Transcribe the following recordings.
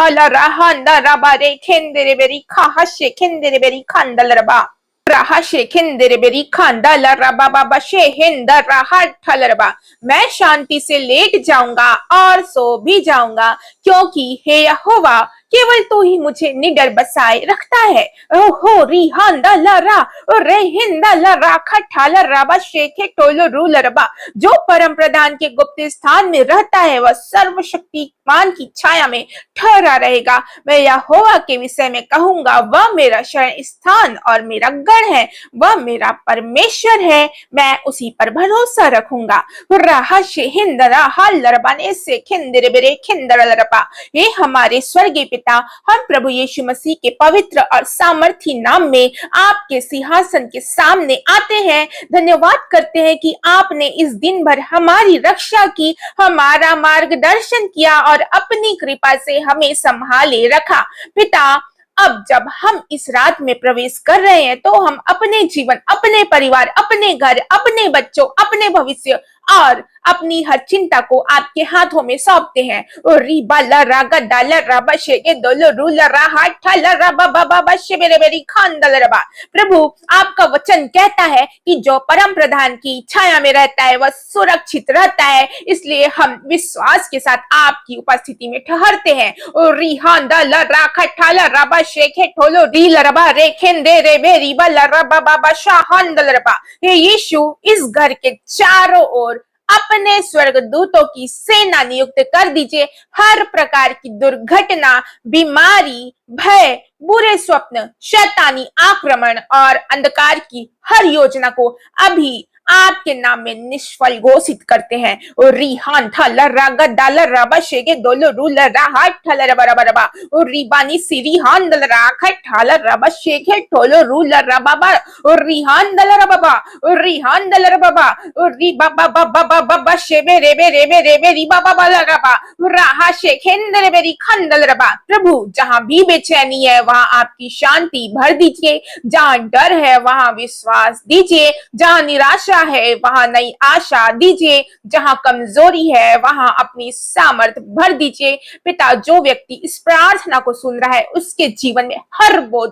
thala rahanda rabare kendere beri kahashe kendere beri kandala raba. रहा शेखिंदर berry खांदा लरा बाबा शेहिंदा रहा ठलरबा। मैं शांति से लेट जाऊंगा और सो भी जाऊंगा, क्योंकि हे यहोवा केवल तू ही मुझे निडर बसाए रखता है। ओहो रिहांदा लरा रे हिंदा लरा खठाला रबा शेखे टोलो रूलरबा। जो परम प्रधान के गुप्त स्थान में रहता है वह सर्वशक्तिमान की छाया में ठहरा रहेगा। मैं यहोवा के विषय में कहूंगा, वह मेरा शरण स्थान और मेरा गढ़ है, वह मेरा परमेश्वर है, मैं उसी पर भरोसा रखूंगा। ये हमारे स्वर्गीय पिता, हम प्रभु यीशु मसीह के पवित्र और सामर्थी नाम में आपके सिंहासन के सामने आते हैं। धन्यवाद करते हैं कि आपने इस दिन भर हमारी रक्षा की, हमारा मार्गदर्शन किया और अपनी कृपा से हमें संभाले रखा। पिता, अब जब हम इस रात में प्रवेश कर रहे हैं तो हम अपने जीवन, अपने परिवार, अपने घर, अपने बच्चों, अपने भविष्य और अपनी हर चिंता को आपके हाथों में सौंपते हैं। प्रभु, आपका वचन कहता है कि जो परम प्रधान की छाया में रहता है वह सुरक्षित रहता है, इसलिए हम विश्वास के साथ आपकी उपस्थिति में ठहरते हैं। हे यीशु, इस घर के चारों ओर अपने स्वर्गदूतों की सेना नियुक्त कर दीजिए। हर प्रकार की दुर्घटना, बीमारी, भय, बुरे स्वप्न, शैतानी आक्रमण और अंधकार की हर योजना को अभी आपके नाम में निष्फल घोषित करते हैं। और रिहान थला रागा दाला रबा शेगे दोलो रूला राहा थला रबा रबा रबा और रिबानी सिरी हान दल राखा थला रबा शेगे टोलो रूला रबा बा और रिहान दल रबा और रिहान दल रबा और री बाबा बाबा बाबा शेबे रेबे रेबे रेबे री बाबा बाला रबा राहा शेखेंदर बेरी खंदल रबा। प्रभु, जहां भी बेचैनी है वहां आपकी शांति भर दीजिए, जहां डर है वहां विश्वास दीजिए, जहां निराशा है वहां नई आशा दीजिए, जहां कमजोरी है वहां अपनी सामर्थ भर दीजिए। पिता, जो व्यक्ति इस प्रार्थना को सुन रहा है उसके जीवन में हर बोझ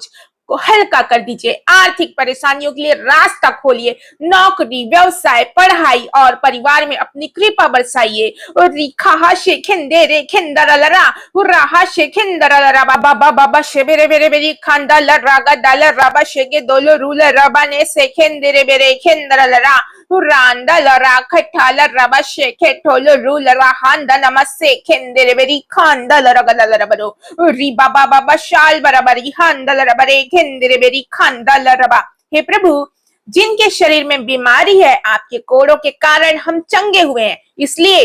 को हल्का कर दीजिए। आर्थिक परेशानियों के लिए रास्ता खोलिए, नौकरी, व्यवसाय, पढ़ाई और परिवार में अपनी कृपा बरसाइए। और रिखा शेखिंदे रे खिंदरलरा हुर्रा शेखिंदरलरा बाबा बाबा शेबेरे बेरे बेरी खांदल रागा दल रबा शेगे दोलो रूल रबा ने शेखिंदे रे बेरे खिंदरलरा हुरांदा लरा खठाल रबा शेखे ठोलो रूल रहांदा नमस्से खिंदे रे बेरी खांदल रगदल रबरो री बाबा बाबा शाल बराबरी हांदल रबरे खिंदे बेरी खांदल रबा। हे प्रभु, जिनके शरीर में बीमारी है, आपके कोड़ों के कारण हम चंगे हुए हैं, इसलिए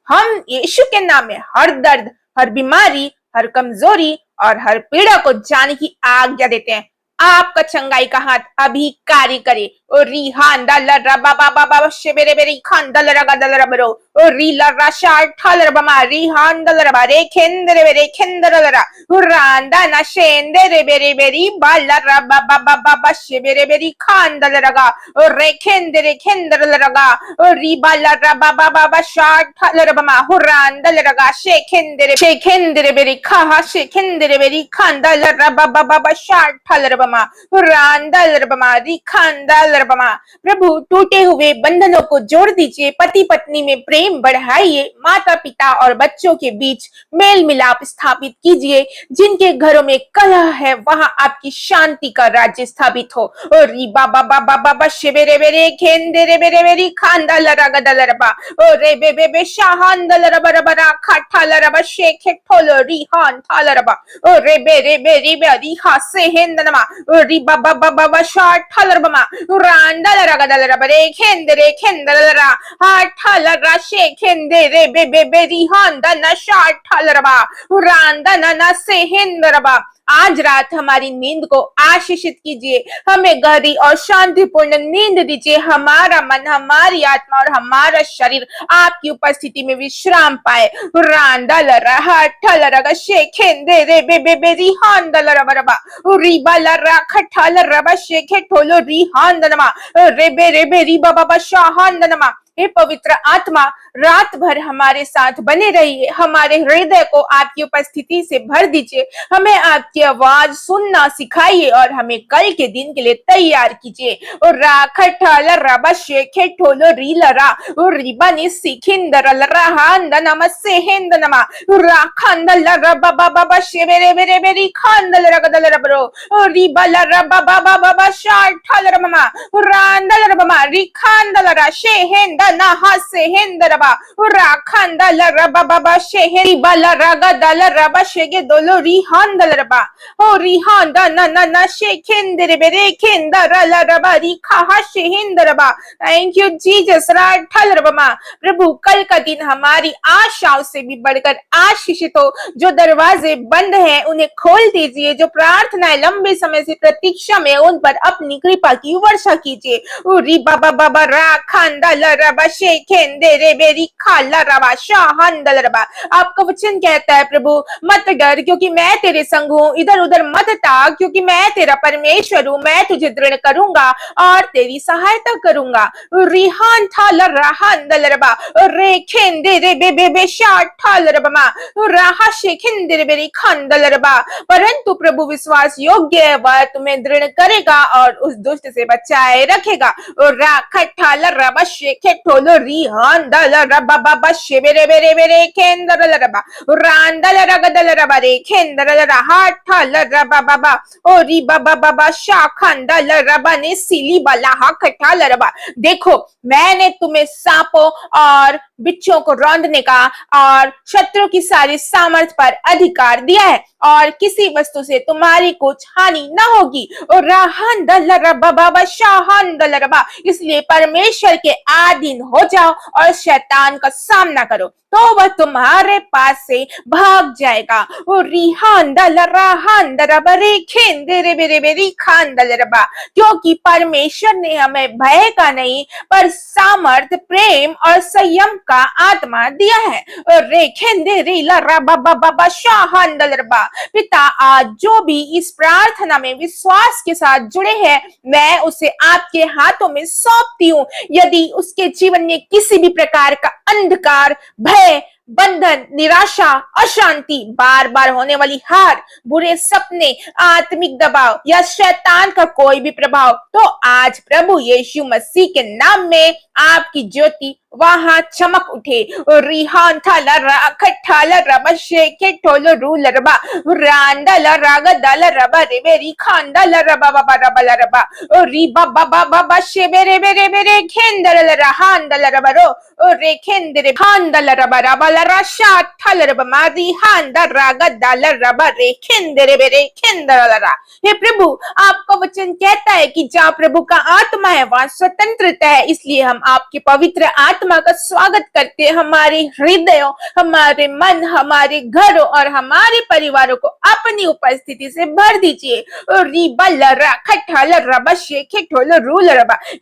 हम यीशु के नाम में हर दर्द, हर बीमारी, हर कमजोरी और हर पीड़ा को जाने की आज्ञा देते हैं। आपका चंगाई का हाथ अभी कार्य करे। और रिहान दल रबा बाबा बाबा शेबेरे बेरी खान दल रगा दल रबरो और री लरा शार ठल रबमा रिहान दल रबा रे खेंदरे बेरे खेंदर लरा हुरांदा ना शेंदरे बेरे बेरी बाल रबा बाबा बाबा शेबेरे बेरी खान दल रगा और रे खेंदरे खेंदर लरगा और री बाल रबा बाबा बाबा शार ठल रबमा हुरान दल रगा शेखेंदरे बेरी खा शेखेंदरे बेरी खान दल रबा बाबा बाबा शार ठल रबमा हुरान दल रबमा री खान दल। प्रभु, टूटे हुए बंधनों को जोड़ दीजिए, पति पत्नी में प्रेम बढ़ाइए, माता पिता और बच्चों के बीच मेल मिलाप स्थापित कीजिए। जिनके घरों में कलह है वहां आपकी शांति का राज्य स्थापित हो। और री बाबा बाबा बाबा शेबेरे बेरे खेंदे रे बेरे बेरी खांदा लरा गदल रबा और रे बे बे बे शाहान दल रबा रबा रा खाठा लरबा शेखे ठोलो री हान थाल रबा और रे बे री री हासे हेंदनमा और री बाबा बाबा शा ठल रबमा रांडल रगदल रबरे खेंदरे खेंदलरा हाठल राशे खेंदरे बे बे बे रिहान दना शाठल रबा रांडना न से हेंदरबा। आज रात हमारी नींद को आशीषित कीजिए, हमें गहरी और शांतिपूर्ण नींद दीजिए। हमारा मन, हमारी आत्मा और हमारा शरीर आपकी उपस्थिति में विश्राम पाए। रांडल रहा ठल रग शेखेंदे रे बे बे बे रिहान दल रबा रिबल रख ठल रबा शेखे ठोलो रिहान दनमा रे बे री बाबा शाहान दनमा। हे पवित्र आत्मा, रात भर हमारे साथ बने रहिए, हमारे हृदय को आपकी उपस्थिति से भर दीजिए, हमें आपकी आवाज सुनना सिखाइए और हमें कल के दिन के लिए तैयार कीजिए। और राखठल रबा शेखे ठोलो रीलरा और रिबानी सिखिंदर लरहांद नमस्से हिंद नमा राखंदल रबा बाबा शेबेरे बेरे बेरी खांदल रगदल रबरो और रिबल रबा बाबा शाठल रबमा रांदल रबमा रिखांदल रा शेहेंद नहासे हिंद रबा राखंदल रबा बाबा शेहेरी बल रगदल रबा शेगे दोलो रिहांदल रबा ओ रिहांद न शेखेंदर बेरे खेंदर रबा रिखा शेहेंद रबा। थैंक यू जीसस राठल रबमा। प्रभु कल का दिन हमारी आशाओं से भी बढ़कर आशीषित हो। जो दरवाजे बंद हैं उन्हें खोल दीजिए, जो प्रार्थनाएं लंबे समय से प्रतीक्षा में उन पर अपनी कृपा की वर्षा कीजिए। उरी बाबा बाबा राखंदल रबा शेखेंदरे बेरी खाला रबा शाहंदल रबा। आपका वचन कहता है प्रभु मत डर क्योंकि मैं तेरे संग हूँ, इधर उधर मत ताक क्योंकि मैं तेरा परमेश्वर हूँ, मैं तुझे दृढ़ करूंगा और तेरी सहायता करूंगा। रिहान थाल राहंदल रबा रेखेंदे रे बे बे शाठल रबमा राहा शेखेंदे बेरी खंदल रबा। परंतु प्रभु विश्वास योग्य है, वह तुम्हें दृढ़ करेगा और उस दुष्ट से बचाए रखेगा। राखठल रबा शेखे ठोलो रिहांदल रबा बाबा शेबेरे बेरे बेरे खेंदल रबा रांदल रगदल रबा रे खेंदल राहठल रबा बाबा ओ री बाबा बाबा शाखंदल रबा ने सिली बला खठल रबा। देखो मैंने तुम्हें सांपों और बिच्छों को रौंदने का और शत्रु की सारी सामर्थ पर अधिकार दिया है और किसी वस्तु से तुम्हारी कुछ हानि न होगी। और राहंदल रबा बाबा शाहंदल रबा। इसलिए परमेश्वर के अधीन हो जाओ और शैतान का सामना करो तो वह तुम्हारे पास से भाग जाएगा। और रिहांदल राहंदल रबा रेखेंदे बेरे बेरी खांदल रबा। क्योंकि परमेश्वर ने हमें भय का नहीं पर सामर्थ, प्रेम और संयम का आत्मा दिया है। और रेखेंदे रीला रबा बाबा शाहंदल रबा। पिता आज जो भी इस प्रार्थना में विश्वास के साथ जुड़े हैं मैं उसे आपके हाथों में सौंपती हूँ। यदि उसके जीवन में किसी भी प्रकार का अंधकार, भय, बंधन, निराशा, अशांति, बार बार होने वाली हार, बुरे सपने, आत्मिक दबाव या शैतान का कोई भी प्रभाव, तो आज प्रभु यीशु मसीह के नाम में आपकी ज्योति वहां चमक उठे। रिहान थाला राखठाला रबा शेखे ठोलो रूल रबा रांदला रागदल रबा रेबेरी खांदला रबा बाबा रबा रबा री बाबा बाबा शेबेरे बेरे बेरे खेंदल रहांदल रबा रो रे खेंदरे खांदल रबा रबा रशा ठल रबा मारी हांदा रागदल रबा रे खेंदरे बेरे खेंदल रा। हे प्रभु आपका वचन कहता है कि जहाँ प्रभु का आत्मा है वहां स्वतंत्रता है, इसलिए हम आपके पवित्र आत्मा का स्वागत करते हैं। हमारे हृदयों, हमारे मन, हमारे घरों और हमारे परिवारों को अपनी उपस्थिति से भर दीजिए।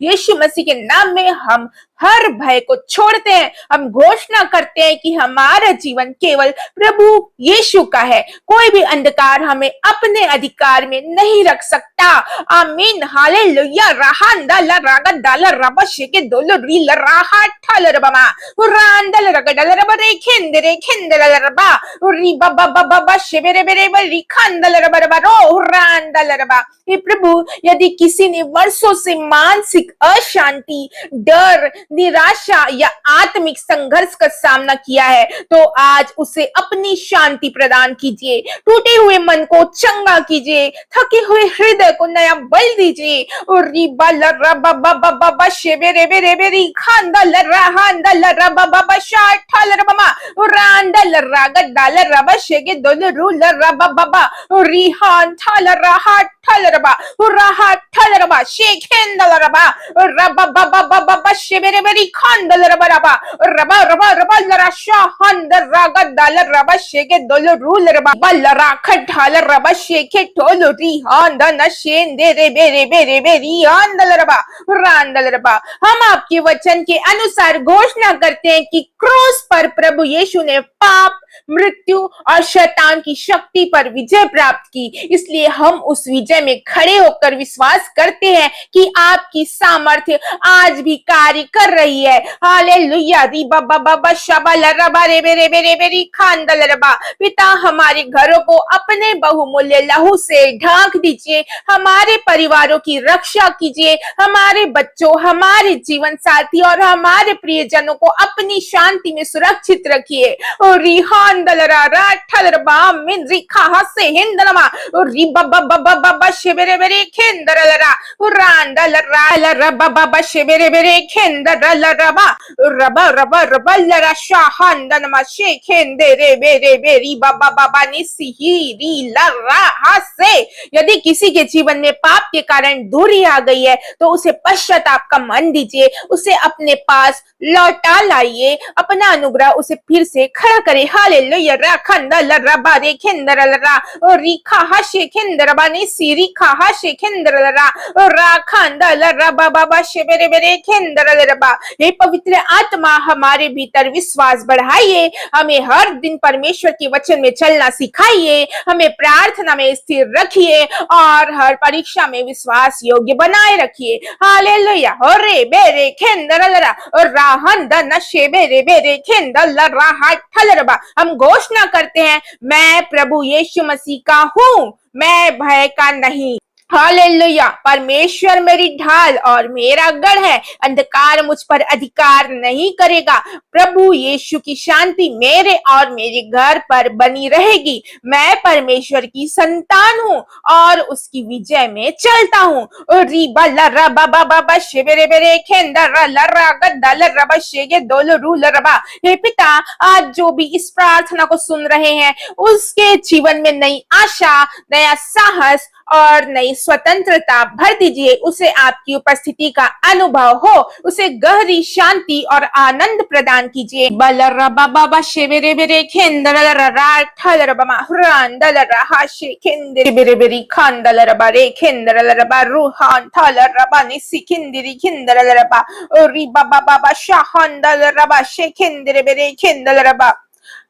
यीशु मसीह के नाम में हम हर भय को छोड़ते हैं। हम घोषणा करते हैं कि हमारा जीवन केवल प्रभु यीशु का है। कोई भी अंधकार हमें अपने अधिकार में नहीं रख सकता। आमीन हालेलुया। राहंदल रागदल रबा शेके दोलो रील राहा ठल रबमा रांदल रगदल रबा रेखेंदरे खेंदल रबा री बाबा बाबा शेबेरे बेरे बेरे खांदल रबा रबा रो रांदल रबा। हे प्रभु यदि किसी ने वर्षों से मानसिक अशांति, डर, निराशा या आत्मिक संघर्ष का सामना किया है तो आज उसे अपनी शांति प्रदान कीजिए। टूटे हुए मन को चंगा कीजिए, थके हुए हृदय को नया बल दीजिए। और रिबल रबा बाबा बाबा शेबेरे बेरे बेरे खांदल राहंदल रबा बाबा शाठल रबमा रांदल रागदल रबा शेगे दोल रूल रबा बाबा रिहान थल राहा ठल रबा राहा ठल रबा शेखेंदल रबा रबा बाबा बाबा शेबेरे बेरे खांदल रबा रबा रबा रबा रबा लरा शाहंदल रागदल रबा शेगे दोल रूल रबा बलरा खठल रबा शेखे ठोल रिहान न शेंदे रे बेरे बेरे बेरी आंदल रबा रांदल रबा। हम आपके वचन के अनुसार घोषणा करते हैं कि क्रूस पर प्रभु यीशु ने पाप, मृत्यु और शैतान की शक्ति पर विजय प्राप्त की। इसलिए हम उस विजय में खड़े होकर विश्वास करते हैं कि आपकी सामर्थ्य आज भी कार्य कर रही है। हालेलुया। रिबा बाबा बशबा लरबा रेबे रेबे रेबे री खांदल रबा। पिता, हमारे घरों को अपने बहुमूल्य लहू से ढांक दीजिए, हमारे परिवारों की रक्षा कीजिए, हमारे बच्चों, हमारे जीवन साथी और हमारे प्रियजनों को अपनी शांति में सुरक्षित रखिए। और रिहान दलरा राठलरबा मिन रिखा हसे हिंदनमा और रिबा बाबा बाबा शेबेरे बेरे खेंदरलरा उरांदलरा लरा बाबा शेबेरे बेरे खेंदरलरबा रबा रबा रबलरा शाहंदनमा शेखेंदरे बेरे बेरी बाबा बाबा निसिही लरा हसे। यदि किसी के जीवन में पाप के कारण दूरी आ गई है तो उसे पश्चाताप का मन दीजिए, उसे अपने पास लौटा लाइए, अपना अनुग्रह उसे फिर से खड़ा करे। हालेलुया। राखंदल रबा रे खेंदरलरा और रिखा हशे खेंदरबा ने सिरिखा हशे खेंदरलरा और राखंदल रबा बाबा शेबेरे बेरे खेंदरलरबा। हे पवित्र आत्मा, हमारे भीतर विश्वास बढ़ाइए, हमें हर दिन परमेश्वर के वचन में चलना सिखाइए, हमें प्रार्थना में स्थिर रखिए और हर परीक्षा में विश्वास योग्य बनाए रखिए। हालेलुया। होरे बेरे खेंदरलरा और राहन द शेबेरे बेरे खेंदलरा हाठलरबा। हम घोषणा करते हैं, मैं प्रभु यीशु मसीह का हूं, मैं भय का नहीं। हालेलुया। परमेश्वर मेरी ढाल और मेरा गढ़ है, अंधकार मुझ पर अधिकार नहीं करेगा। प्रभु यीशु की शांति मेरे और मेरे घर पर बनी रहेगी। मैं परमेश्वर की संतान हूँ और उसकी विजय में चलता हूँ। रिबा लरा बाबा बाबा शेबेरे बेरे खेंदर लरा गद्दा लरा शेगे दोलो रू लरबा। हे पिता, आज जो भी इस प्रार्थना को सुन रहे हैं उसके जीवन में नई आशा, नया साहस और नई स्वतंत्रता भर दीजिए। उसे आपकी उपस्थिति का अनुभव हो, उसे गहरी शांति और आनंद प्रदान कीजिए। बलरा बाबा शेबेरे बेरे खेंदरलरा राठलरबा हुरांदलरा हाशे खेंदरे बेरे बेरी खांदलरबा रे खेंदरलरबा रूहान थालरबा निसी खिंदिरी खिंदरलरबा और रिबा बाबा शाहंदलरबा शे खेंदरे बेरे खेंदलरबा।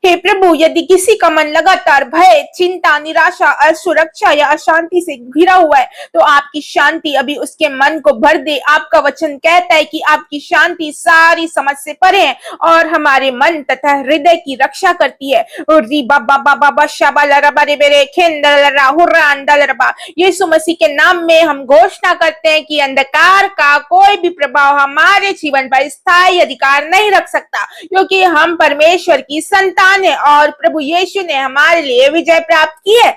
हे प्रभु, यदि किसी का मन लगातार भय, चिंता, निराशा, असुरक्षा या अशांति से घिरा हुआ है तो आपकी शांति अभी उसके मन को भर दे। आपका वचन कहता है कि आपकी शांति सारी समझ से परे है और हमारे मन तथा हृदय की रक्षा करती है। यीशु मसीह के नाम में हम घोषणा करते हैं कि अंधकार का कोई भी प्रभाव हमारे जीवन पर स्थायी अधिकार नहीं रख सकता, क्योंकि हम परमेश्वर की संतान है और प्रभु यीशु ने हमारे लिए विजय प्राप्त की है।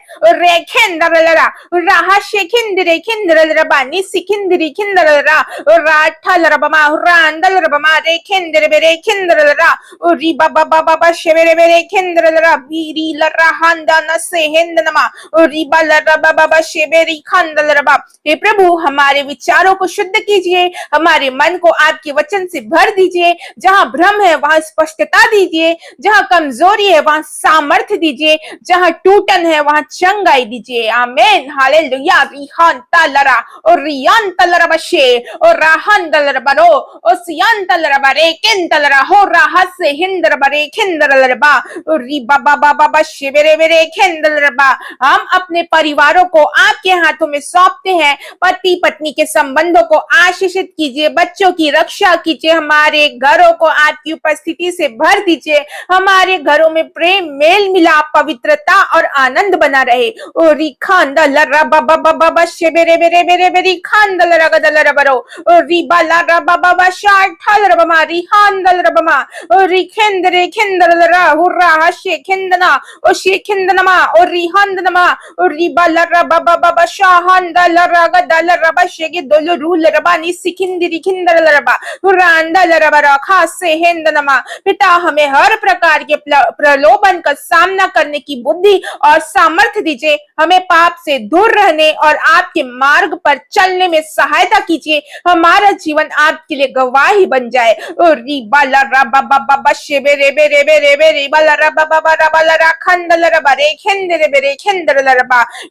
हे प्रभु, हमारे विचारों को शुद्ध कीजिए, हमारे मन को आपके वचन से भर दीजिए। जहां भ्रम है वहां स्पष्टता दीजिए, जहां कमजोरी है वहां सामर्थ्य दीजिए, जहां टूटन है वहां चंगाई दीजिए। आमीन। हालेलुया। रिहान तलरा और रियान तलरा बशे और राहन तलरा बरो और सियान तलरा बरे किन तलरा हो राहत से हिंदर बरे खिंदर लरबा और रिबा बाबा बाबा शेबेरे बेरे खिंदर लरबा। हम अपने परिवारों को आपके हाथों में सौंपते हैं। पति पत्नी के संबंधों को आशीषित कीजिए, बच्चों की रक्षा कीजिए, हमारे घरों को आपकी उपस्थिति से भर दीजिए। हमारे घरों में प्रेम, मेल मिलाप, पवित्रता और आनंद बना रहे। और रिखांदा लरा बाबा बाबा शेबेरे बेरे बेरे बेरी खांदा लरा गदला रबरो और रिबा लरा बाबा बाबा शाठल रबमा रिहांदल रबमा और रिखेंदरे खेंदर लरा हुर्रा हशे खेंदना और शे खेंदनमा और रिहांदनमा और रिबा लरा बाबा बाबा शाहंदा लरा गदला रबा शेगे दोलो रूल रबा नि सिखिंदरी खिंदर लरबा हुर्रांदा लरबा खासे हेंदनमा। पिता, हमें हर प्रकार के प्रलोभन का सामना करने की बुद्धि और सामर्थ्य दीजिए। हमें पाप से दूर रहने और आपके मार्ग पर चलने में सहायता कीजिए। हमारा जीवन आपके लिए गवाही बन जाए। और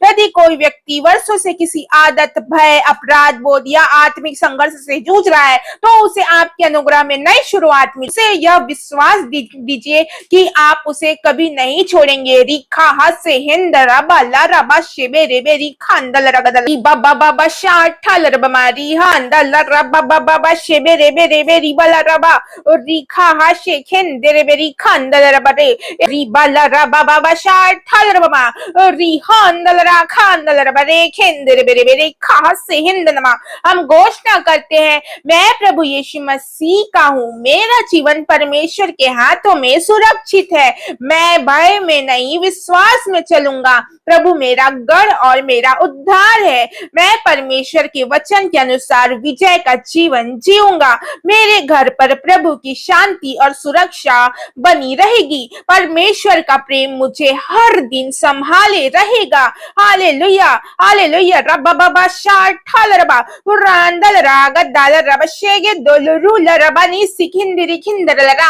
यदि कोई व्यक्ति वर्षों से किसी आदत, भय, अपराध बोध या आत्मिक संघर्ष से जूझ रहा है तो उसे आपके अनुग्रह में नई शुरुआत मिले। यह विश्वास दीजिए कि आप उसे कभी नहीं छोड़ेंगे। रिखा हासे हिंद रबा ला रबा शेबे रेबे रिखा अंदल रगदल बाबा बाबा शाठल रबमा रिहा अंदल रबा बाबा बाबा शेबे रेबे रेबे रिबा ला रबा और रिखा हाशे हिंद रेबे रिखा अंदल रबा रे रिबा ला रबा बाबा शाठल रबमा रिहा अंदल राखा अंदल रबा रे हिंद रेबे रेबे रिखा हासे हिंद नमा। हम घोषणा करते हैं, मैं प्रभु यीशु मसीह का हूँ, मेरा जीवन परमेश्वर के हाथों में सुरक्षित है। मैं भय में नहीं, विश्वास में चलूंगा। प्रभु मेरा गढ़ और मेरा उद्धार है। मैं परमेश्वर के वचन के अनुसार विजय का जीवन जीऊंगा। मेरे घर पर प्रभु की शांति और सुरक्षा बनी रहेगी। परमेश्वर का प्रेम मुझे हर दिन संभाले रहेगा। Hallelujah hallelujah. रब्बा बाबा शाठाल रबा उरांदल रागा दाल रबा शेगे दोलरू लरबा नी सिकिंदिरी किंदरलरा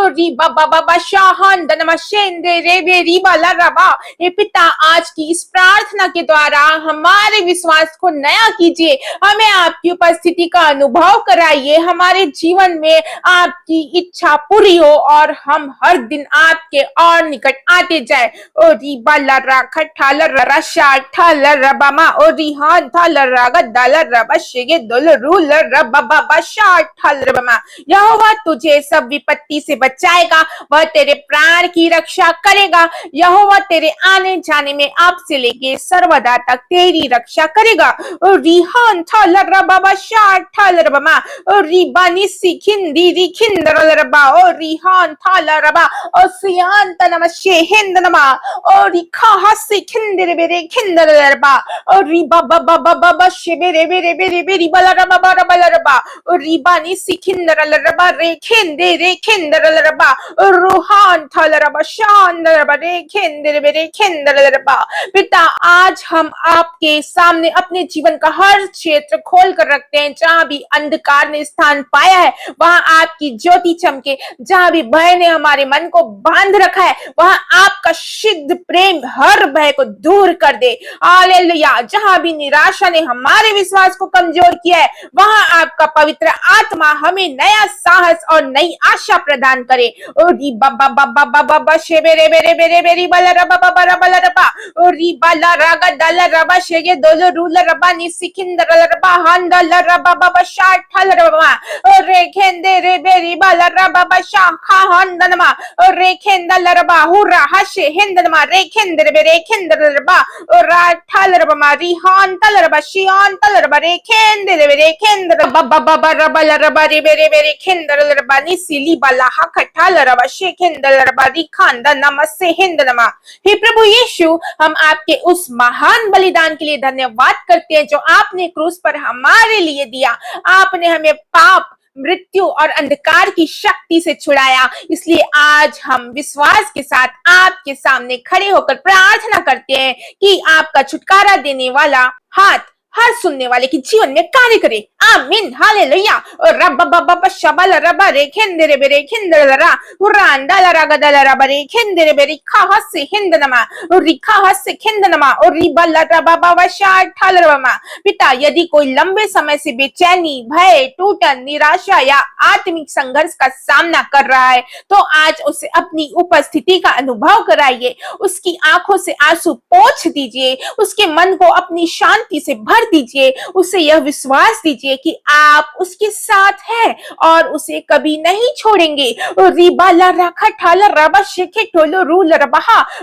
री बाबा बाबा शाहान दनमा शेंदे रेबे रिबा लरबा। ये पिता, आज की इस प्रार्थना के द्वारा हमारे विश्वास को नया कीजिए। हमें आपकी उपस्थिति का अनुभव कराइए। हमारे जीवन में आपकी इच्छा पूरी हो और हम हर दिन आपके और निकट आते जाए। ओ रिबा लरा खठा लरा शाठा लरबा ओ रिहान था लरागा दाला रबा शेगे दोल रूल रबा बाबा शाठा लरबा। यहोवा तुझे सब विपत्ति से बचाएगा, वह तेरे प्राण की रक्षा करेगा। यहोवा तेरे आने जाने में आप से लेके सर्वदा तक तेरी रक्षा करेगा। रिहान था लरा बाबा शाठा लरबा ओ रिबानी सिखिंदी रिखिंदर लरबा ओ रिहान था लरबा ओ सियान तनमा शेहिंद नमा ओ रिखा हसी खिंदर बेरे खिंदर लरबा ओ रिबा बाबा बाबा शेबे रेबे रेबे रेबे रिबा लरबा बाबा लरबा ओ रिबानी सिखिंदर लरबा रेखिंदे रेखिंदर लरबा ओ रूहान था लरबा शान लरबा रेखिंदर बेरे खिंदर लरबा। पिता, आज हम आपके सामने अपने जीवन का हर क्षेत्र खोल कर रखते हैं। जहां भी अंधकार ने स्थान पाया है, वहां आपकी ज्योति चमके। जहां भी भय ने हमारे मन को बांध रखा है, वहां आपका सिद्ध प्रेम हर भय को दूर कर दे। हालेलुया। जहां भी निराशा ने हमारे विश्वास को कमजोर किया है, वहां आपका पवित्र आत्मा हमें नया साहस और नई आशा प्रदान करे। ओ री बाबा बाबा बाबा शेबे रेबे रेबे रेबे री बाला रबा बाबा रबा रबा ओ री बाला रागा दाला रबा शेगे दोलो रूल रबा नि सिकिंदर रबा हान दाला रबा बाबा शाठल रबा ओ रेखेंदे रेबे री बाला रबा बाबा शाखा हान दनमा ओ रेखेंदा लरबा हुरा हशे हिंदनमा रेखेंदे रेबे रेखेंदर रबा ओ राठल रबा री हान तल रबा शियान तल रबा रेखेंदे रेबे रेखेंदर बाबा बाबा रबा रबा रेबे रेबे रेखेंदर रबा नि सिली बाला हखठल रबा शेखेंदर रबा री खांदा नमस्ते हिंदनमा। हे प्रभु यीशु, हम आपके उस महान बलिदान के लिए धन्यवाद करते हैं जो आपने क्रूस पर हमारे लिए दिया। आपने हमें पाप, मृत्यु और अंधकार की शक्ति से छुड़ाया। इसलिए आज हम विश्वास के साथ आपके सामने खड़े होकर प्रार्थना करते हैं कि आपका छुटकारा देने वाला हाथ हर सुनने वाले के जीवन में कार्य करे। आमीन हालेलुया। और रब्बा बाबा शबल रबा रेखेंदे रेबे रेखेंदे लरा उरांदा लरा गदला रबा रेखेंदे रेबे रिखा हसे हिंदनमा और रिखा हसे हिंदनमा और रिबा लरा बाबा शाठल रबमा। पिता, यदि कोई लंबे समय से बेचैनी, भय, टूटन, निराशा या आत्मिक संघर्ष का सामना कर रहा है, तो आज उसे अपनी उपस्थिति का अनुभव कराइए। उसकी आंखों से आंसू पोंछ दीजिए, उसके मन को अपनी शांति से भर दीजिए। उसे यह विश्वास दीजिए कि आप उसके साथ हैं और उसे कभी नहीं छोड़ेंगे। रिबाला रखा ठाला रबा शेखे टोलो रूल रबा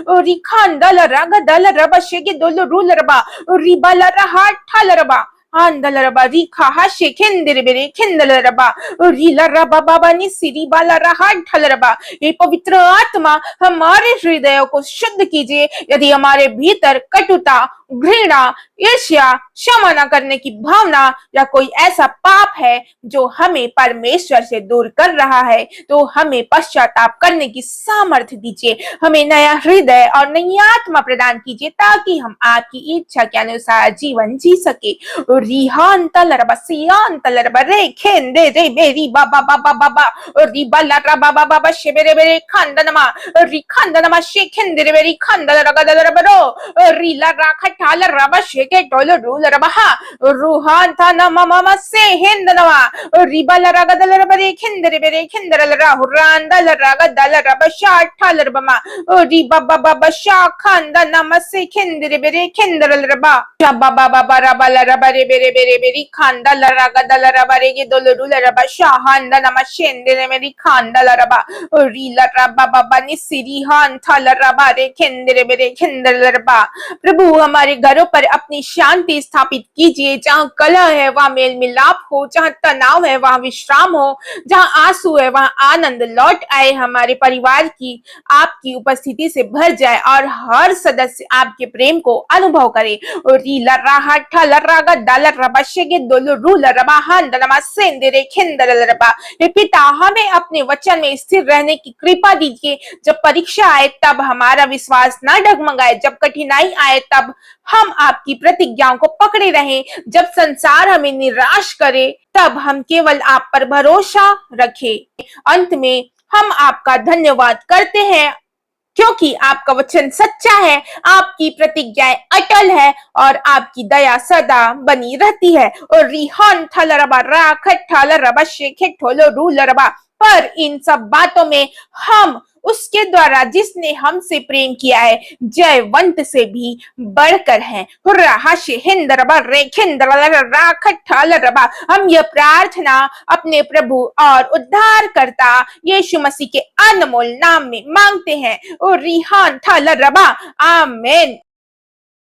रिखान दल रगा दल रबा शेखे दोलो रूल रबा रिबाला रहा ठाला रबा आंदल रबा रिखा हा शेखेंदर बेरे खेंदल रबा रीला रबा बाबा ने सिरी बाला रहा ढल रबा। ये पवित्र आत्मा हमारे हृदयों को शुद्ध कीजिए। यदि हमारे भीतर कटुता, घृणा, ईर्ष्या, क्षमा न करने की भावना या कोई ऐसा पाप है जो हमें परमेश्वर से दूर कर रहा है, तो हमें पश्चाताप करने की सामर्थ्य दीजिए। हमें नया हृदय और नई आत्मा प्रदान कीजिए ताकि हम आपकी इच्छा के अनुसार जीवन जी सके। रिहान तलरबा सियान तलरबा रे खेंदे रे बेरी बाबा बाबा बाबा रिबा लरा बाबा बाबा शेबेरे बेरे खांदनमा रि खांदनमा शेखेंदे रे बेरी खांदल रगा दलरबरो रिला राखा ठाल रबा शेके टोलो रूल रबहा रूहान था न मम से हिंद नवा रिबल रगदल रबरे खिंदर बेरे खिंदर लरा हुरान दल रगदल रब शा ठाल रबमा रिबा बाबा शा खान द नमसे खिंदर बेरे खिंदर रबा शबा बाबा रबल रबरे बेरे बेरे बेरी खान दल रगदल रबरे के दोल रूल रबा शाहान द नमशेंदर मेरी खान दल रबा रीला रबा बाबा नि सिरिहान थल रबा रे खिंदर बेरे खिंदर रबा। प्रभु हमारे घरों पर अपनी शांति स्थापित कीजिए, जहाँ कलह है वहाँ मेल मिलाप हो, जहाँ तनाव है वहाँ विश्राम हो, जहाँ आंसू है वहाँ आनंद लौट आए। हमारे परिवार की आपकी उपस्थिति से भर जाए और हर सदस्य आपके प्रेम को अनुभव करे। और रीला राहा ठल रागा दल रबा शेगे दोलो रूल रबा हान दलमा सेंदरे खिंदर रबा। हे पिता, हमें अपने वचन में स्थिर रहने की कृपा दीजिए। जब परीक्षा आए तब हमारा विश्वास न डगमगाए, जब कठिनाई आए तब हम आपकी प्रतिज्ञाओं को पकड़े रहें, जब संसार हमें निराश करे तब हम केवल आप पर भरोसा रखें। अंत में हम आपका धन्यवाद करते हैं क्योंकि आपका वचन सच्चा है, आपकी प्रतिज्ञाएं अटल है और आपकी दया सदा बनी रहती है। और रिहान थल रबा राखट थल रबा शेखे ठोलो रूल रबा। पर इन सब बातों में हम उसके द्वारा जिसने हमसे प्रेम किया है जयवंत से भी बढ़कर हैं। हम यह प्रार्थना अपने प्रभु और उद्धारकर्ता यीशु मसीह के अनमोल नाम में मांगते हैं और रिहान थल रबा आमीन।